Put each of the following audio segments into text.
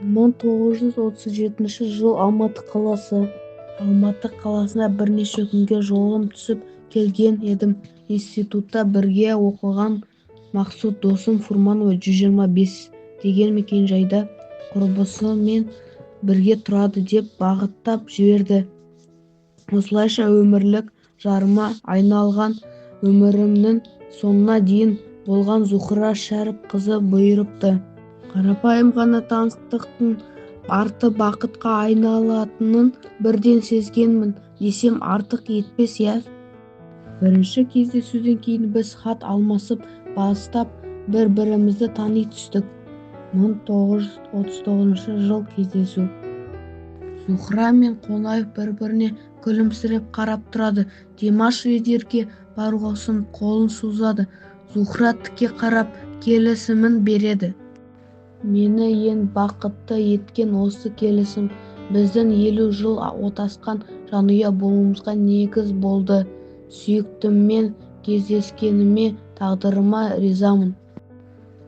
1937 жыл Алматы қаласына бірнеше күнге жолым түсіп келген едім. Институтта бірге оқыған Мақсұт досым Фурманова 125 деген мекенжайда құрбысымен бірге тұрады деп бағыттап жіберді. Осылайша өмірлік жарыма айналған өмірімнің соңына дейін болған Зухра Шәріпқызы бұйырыпты. Қарапайым ғана таныстықтың арты бақытқа айналатынын бірден сезгенмін десем артық етпес, иә. Бірінші кездесуден кейін біз хат алмасып бастап бір-бірімізді тани түстік. 1939 жыл кездесу. Зухра мен Қонаев бір-біріне күлімсіреп қарап тұрады. Димаш лидерге баруға ұсынып қолын созады. Зухра тіке қарап келісімін береді. Мені ең бақытты еткен осы келісім біздің 50 жыл отасқан жанұя болуымызға негіз болды. Сүйіктіммен кездескеніме тағдырыма ризамын.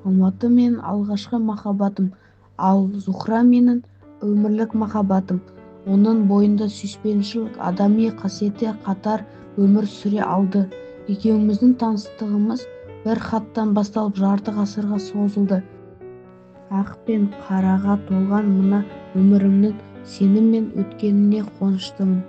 Алматы мен алғашқы махаббатым, ал Зухра менің өмірлік махаббатым. Оның бойында сүйіспеншілік, адами қасиеті қатар өмір сүре алды. Екеуміздің таныстығымыз бір хаттан басталып жарты ғасырға созылды. Ақ пен қараға толған мына өмірімнің сенімен өткеніне қуаныштымын.